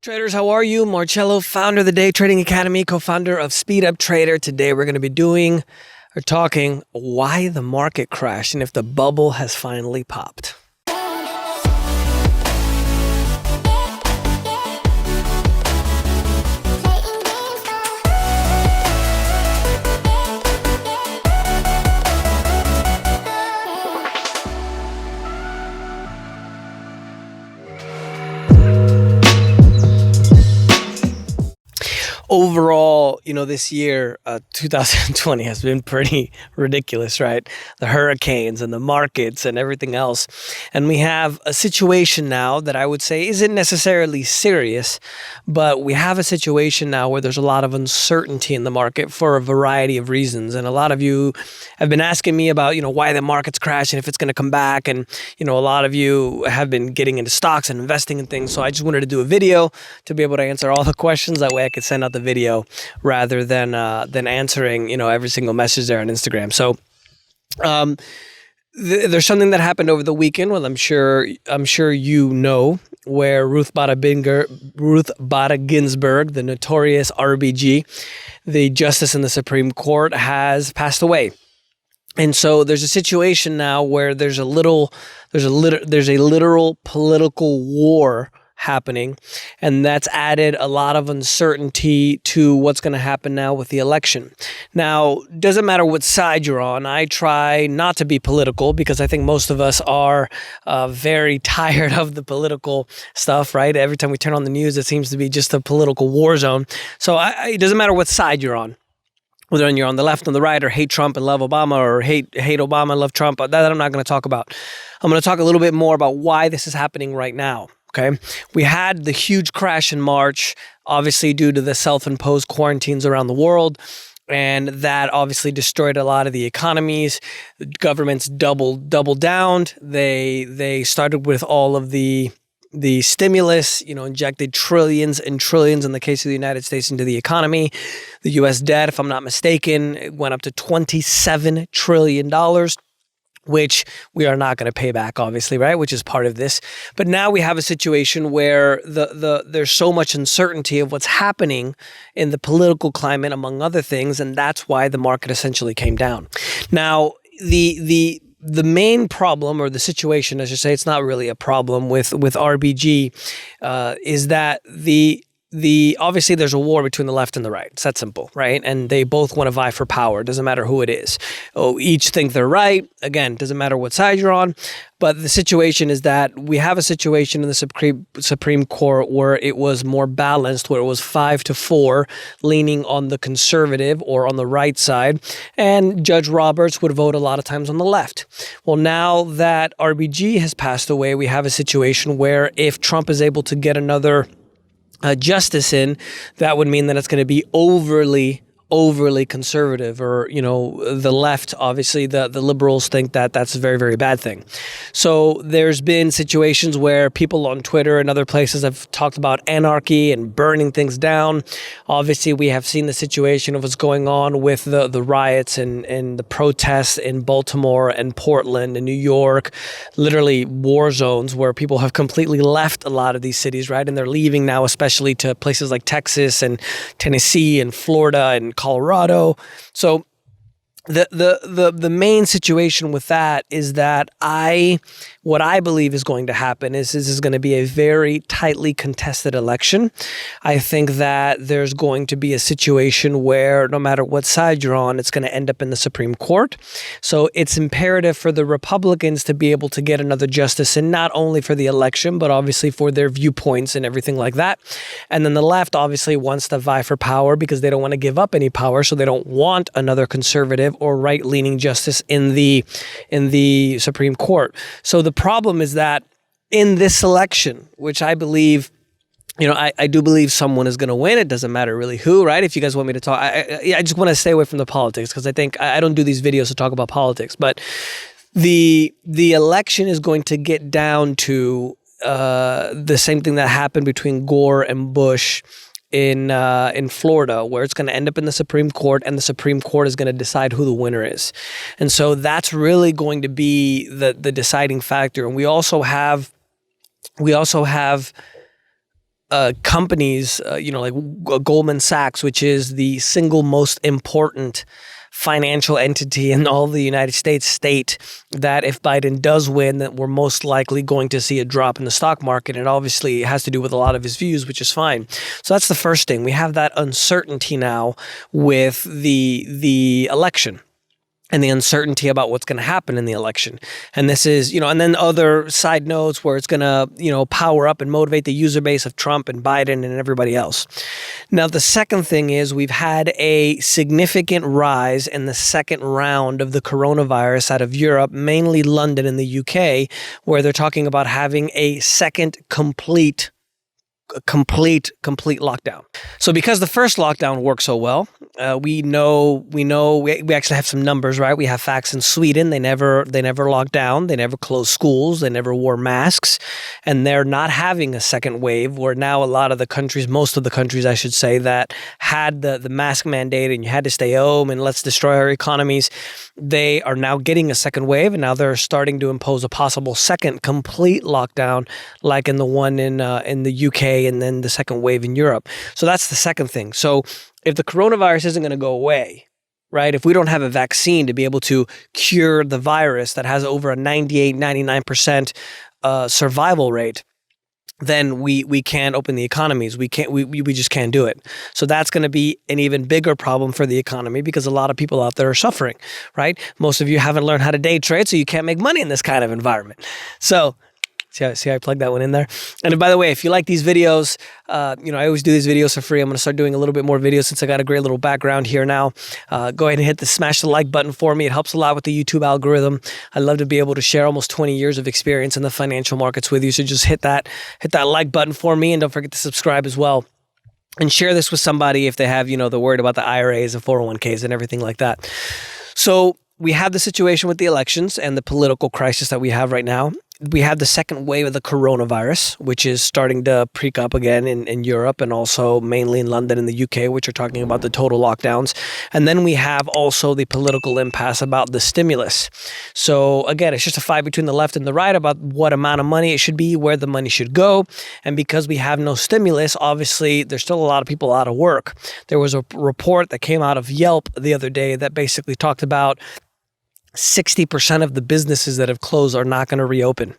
Traders, how are you? Marcello, founder of the Day Trading Academy, co-founder of Speed Up Trader. Today we're going to be talking why the market crashed and if the bubble has finally popped. Overall, this year, 2020 has been pretty ridiculous, right? The hurricanes and the markets and everything else. And we have a situation now that I would say isn't necessarily serious, but we have a situation now where there's a lot of uncertainty in the market for a variety of reasons. And a lot of you have been asking me about, why the market's crashing, if it's going to come back. And, a lot of you have been getting into stocks and investing in things. So I just wanted to do a video to be able to answer all the questions. That way I could send out the video rather than answering every single message there on Instagram. So there's something that happened over the weekend. Well, I'm sure where Ruth Bader Ginsburg, the notorious RBG, the justice in the Supreme Court, has passed away. And so there's a situation now where there's a literal political war happening, and that's added a lot of uncertainty to what's going to happen now with the election. Now, doesn't matter what side you're on. I try not to be political because I think most of us are very tired of the political stuff, right? Every time we turn on the news, it seems to be just a political war zone. So it doesn't matter what side you're on. Whether you're on the left or the right, or hate Trump and love Obama, or hate Obama and love Trump, that I'm not going to talk about. I'm going to talk a little bit more about why this is happening right now. Okay, we had the huge crash in March, obviously due to the self-imposed quarantines around the world, and that obviously destroyed a lot of the economies. The governments doubled down. They started with all of the stimulus, injected trillions and trillions in the case of the United States into the economy. The U.S. debt, if I'm not mistaken, it went up to $27 trillion. Which we are not going to pay back, obviously, right? Which is part of this. But now we have a situation where there's so much uncertainty of what's happening in the political climate, among other things, and that's why the market essentially came down. Now, the main problem, or the situation, I should say, it's not really a problem with RBG, is that obviously there's a war between the left and the right. It's that simple, right? And they both want to vie for power. It doesn't matter who it is. Each think they're right. Again, doesn't matter what side you're on. But the situation is that we have a situation in the Supreme Court where it was more balanced, where it was 5-4, leaning on the conservative or on the right side. And Judge Roberts would vote a lot of times on the left. Well, now that RBG has passed away, we have a situation where if Trump is able to get another justice in, that would mean that it's going to be overly conservative, or the left, obviously the liberals think that that's a very, very bad thing. So there's been situations where people on Twitter and other places have talked about anarchy and burning things down. Obviously we have seen the situation of what's going on with the riots and the protests in Baltimore and Portland and New York, literally war zones where people have completely left a lot of these cities, right? And they're leaving now, especially to places like Texas and Tennessee and Florida and Colorado. So the main situation with that is that what I believe is going to happen is this is going to be a very tightly contested election. I think that there's going to be a situation where no matter what side you're on, it's going to end up in the Supreme Court. So it's imperative for the Republicans to be able to get another justice in, not only for the election, but obviously for their viewpoints and everything like that. And then the left obviously wants to vie for power because they don't want to give up any power. So they don't want another conservative or right-leaning justice in the Supreme Court. So the problem is that in this election, which I believe, I do believe someone is going to win. It doesn't matter really who, right? If you guys want me to talk, I just want to stay away from the politics because I think I don't do these videos to talk about politics. But the election is going to get down to the same thing that happened between Gore and Bush in Florida, where it's going to end up in the Supreme Court, and the Supreme Court is going to decide who the winner is. And so that's really going to be the deciding factor. And we also have companies, like Goldman Sachs, which is the single most important financial entity in all of the United States, state that if Biden does win, that we're most likely going to see a drop in the stock market. It obviously has to do with a lot of his views, which is fine. So that's the first thing. We have that uncertainty now with the election and the uncertainty about what's going to happen in the election. And this is, and then other side notes where it's going to, power up and motivate the user base of Trump and Biden and everybody else. Now, the second thing is we've had a significant rise in the second round of the coronavirus out of Europe, mainly London and the UK, where they're talking about having a second complete lockdown. So because the first lockdown worked so well, we actually have some numbers, right? We have facts in Sweden. They never locked down. They never closed schools. They never wore masks. And they're not having a second wave where now a lot of the countries, most of the countries, I should say, that had the mask mandate and you had to stay home and let's destroy our economies, they are now getting a second wave. And now they're starting to impose a possible second complete lockdown, like in the one in the UK and then the second wave in Europe. So that's the second thing. So if the coronavirus isn't going to go away, right? If we don't have a vaccine to be able to cure the virus that has over a 98, 99% survival rate, then we can't open the economies. We just can't do it. So that's going to be an even bigger problem for the economy because a lot of people out there are suffering, right? Most of you haven't learned how to day trade, so you can't make money in this kind of environment. So see how I plugged that one in there? And by the way, if you like these videos, I always do these videos for free. I'm going to start doing a little bit more videos since I got a great little background here now. Go ahead and smash the like button for me. It helps a lot with the YouTube algorithm. I love to be able to share almost 20 years of experience in the financial markets with you. So just hit that like button for me and don't forget to subscribe as well. And share this with somebody if they have, they're worried about the IRAs and 401ks and everything like that. So we have the situation with the elections and the political crisis that we have right now. We have the second wave of the coronavirus, which is starting to creep up again in Europe and also mainly in London and the UK, which are talking about the total lockdowns. And then we have also the political impasse about the stimulus. So again, it's just a fight between the left and the right about what amount of money it should be, where the money should go. And because we have no stimulus, obviously, there's still a lot of people out of work. There was a report that came out of Yelp the other day that basically talked about 60% of the businesses that have closed are not going to reopen.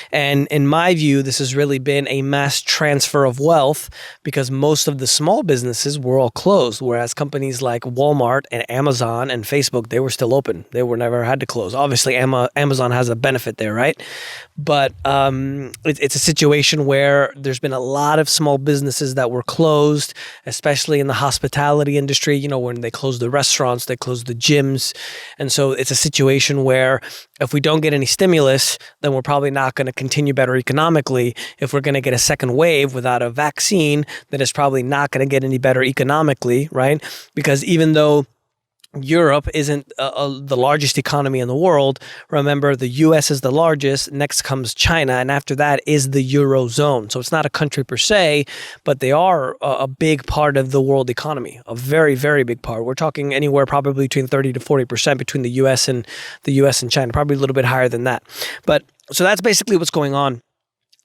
And in my view, this has really been a mass transfer of wealth because most of the small businesses were all closed, whereas companies like Walmart and Amazon and Facebook, they were still open. They were never had to close. Obviously, Amazon has a benefit there, right? But it's a situation where there's been a lot of small businesses that were closed, especially in the hospitality industry, when they closed the restaurants, they closed the gyms. And so it's a situation where if we don't get any stimulus, then we're probably not going to continue better economically. If we're going to get a second wave without a vaccine, then it's probably not going to get any better economically, right? Because even though Europe isn't the largest economy in the world. Remember, the U.S. is the largest. Next comes China. And after that is the Eurozone. So it's not a country per se, but they are a big part of the world economy, a very, very big part. We're talking anywhere probably between 30 to 40% between the U.S. and China, probably a little bit higher than that. But so that's basically what's going on.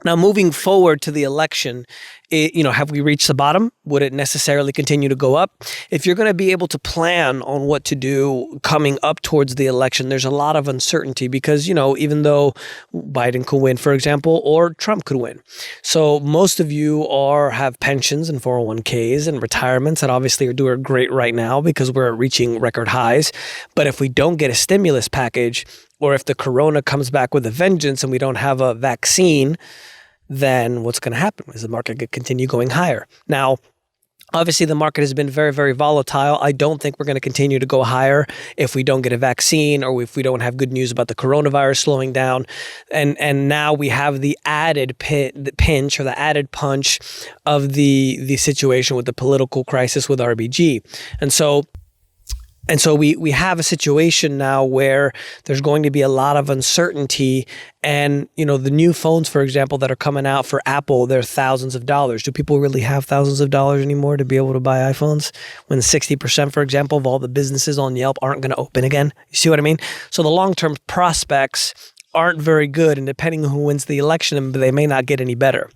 Now, moving forward to the election, have we reached the bottom? Would it necessarily continue to go up? If you're going to be able to plan on what to do coming up towards the election, there's a lot of uncertainty because, even though Biden could win, for example, or Trump could win. So most of you have pensions and 401ks and retirements that obviously are doing great right now because we're reaching record highs. But if we don't get a stimulus package, or if the corona comes back with a vengeance and we don't have a vaccine, then what's going to happen? Is the market going to continue going higher? Now, obviously, the market has been very, very volatile. I don't think we're going to continue to go higher if we don't get a vaccine or if we don't have good news about the coronavirus slowing down. And now we have the added pinch or the added punch of the situation with the political crisis with RBG. And so we have a situation now where there's going to be a lot of uncertainty and, the new phones, for example, that are coming out for Apple, they're thousands of dollars. Do people really have thousands of dollars anymore to be able to buy iPhones when 60%, for example, of all the businesses on Yelp aren't going to open again? You see what I mean? So the long-term prospects aren't very good, and depending on who wins the election, they may not get any better.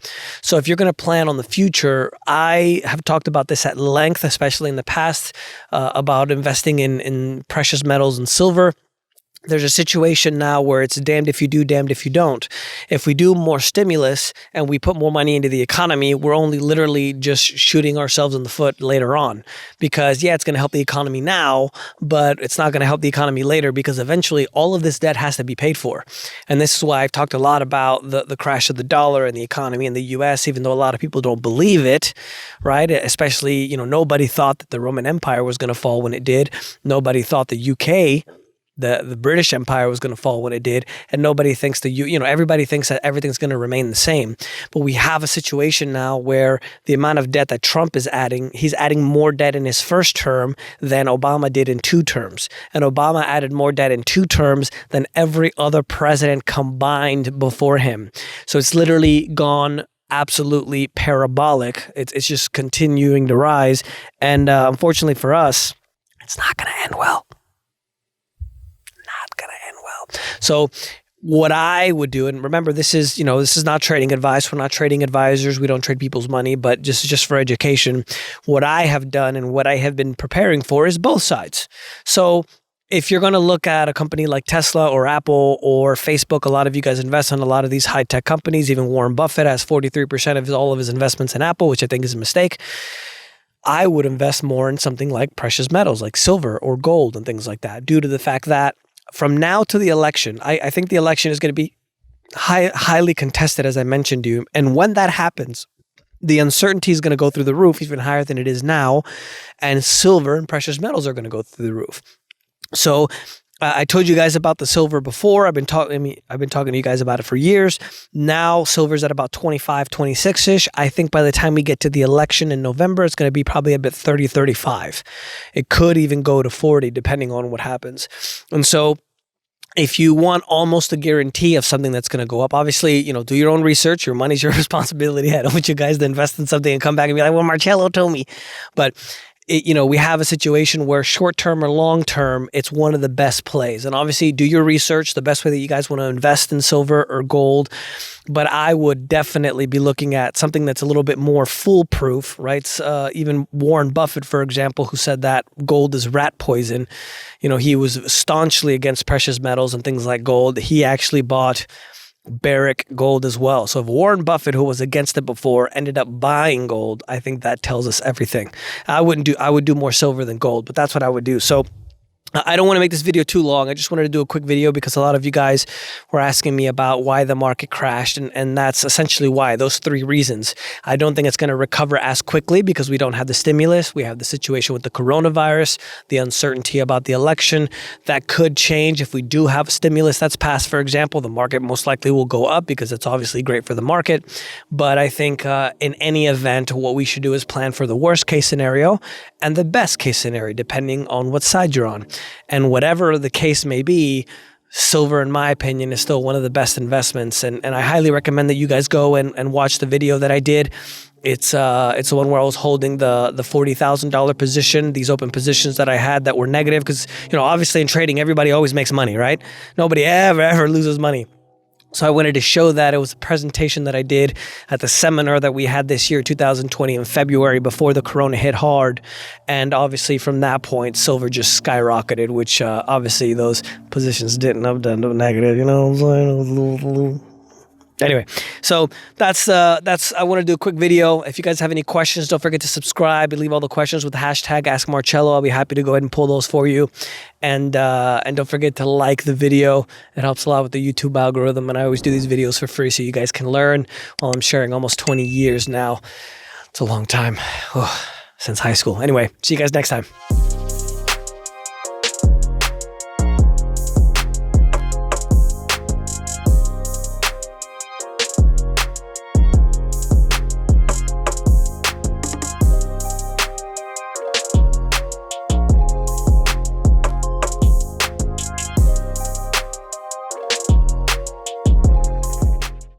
So if you're going to plan on the future, I have talked about this at length, especially in the past, about investing in precious metals and silver. There's a situation now where it's damned if you do, damned if you don't. If we do more stimulus and we put more money into the economy, we're only literally just shooting ourselves in the foot later on. Because yeah, it's going to help the economy now, but it's not going to help the economy later, because eventually all of this debt has to be paid for. And this is why I've talked a lot about the crash of the dollar and the economy in the US, even though a lot of people don't believe it, right? Especially, nobody thought that the Roman Empire was going to fall when it did. Nobody thought the UK, the British Empire, was going to fall when it did, and nobody thinks everybody thinks that everything's going to remain the same. But we have a situation now where the amount of debt that Trump is adding, he's adding more debt in his first term than Obama did in 2 terms. And Obama added more debt in 2 terms than every other president combined before him. So it's literally gone absolutely parabolic. It's just continuing to rise. And unfortunately for us, it's not going to end well. So what I would do, and remember, this is not trading advice. We're not trading advisors. We don't trade people's money, but just for education. What I have done and what I have been preparing for is both sides. So if you're going to look at a company like Tesla or Apple or Facebook, a lot of you guys invest in a lot of these high-tech companies. Even Warren Buffett has 43% of all of his investments in Apple, which I think is a mistake. I would invest more in something like precious metals, like silver or gold and things like that, due to the fact that from now to the election, I think the election is going to be highly contested, as I mentioned to you. And when that happens, the uncertainty is going to go through the roof, even higher than it is now. And silver and precious metals are going to go through the roof. So I told you guys about the silver before. I've been talking to you guys about it for years. Now silver's at about 25, 26-ish. I think by the time we get to the election in November, it's going to be probably a bit 30, 35. It could even go to 40, depending on what happens. And so if you want almost a guarantee of something that's going to go up, obviously, do your own research. Your money's your responsibility. I don't want you guys to invest in something and come back and be like, well, Marcello told me. But we have a situation where short-term or long-term, it's one of the best plays. And obviously, do your research, the best way that you guys want to invest in silver or gold. But I would definitely be looking at something that's a little bit more foolproof, right? Even Warren Buffett, for example, who said that gold is rat poison. He was staunchly against precious metals and things like gold. He actually bought Barrick gold as well. So if Warren Buffett, who was against it before, ended up buying gold, I think that tells us everything. I would do more silver than gold, but that's what I would do. So I don't want to make this video too long. I just wanted to do a quick video because a lot of you guys were asking me about why the market crashed, and that's essentially why, those 3 reasons. I don't think it's going to recover as quickly because we don't have the stimulus. We have the situation with the coronavirus, the uncertainty about the election. That could change if we do have a stimulus that's passed, for example. The market most likely will go up because it's obviously great for the market. But I think in any event, what we should do is plan for the worst case scenario and the best case scenario, depending on what side you're on. And whatever the case may be, silver, in my opinion, is still one of the best investments. And I highly recommend that you guys go and watch the video that I did. It's the one where I was holding the $40,000 position, these open positions that I had that were negative. Because, obviously in trading, everybody always makes money, right? Nobody ever loses money. So I wanted to show that. It was a presentation that I did at the seminar that we had this year, 2020, in February, before the corona hit hard. And obviously from that point, silver just skyrocketed, which obviously those positions didn't have done no negative, you know what I'm saying? Anyway, so that's I want to do a quick video. If you guys have any questions, don't forget to subscribe and leave all the questions with the hashtag #AskMarcello. I'll be happy to go ahead and pull those for you. And don't forget to like the video. It helps a lot with the YouTube algorithm. And I always do these videos for free so you guys can learn while I'm sharing almost 20 years now. It's a long time, since high school. Anyway, see you guys next time.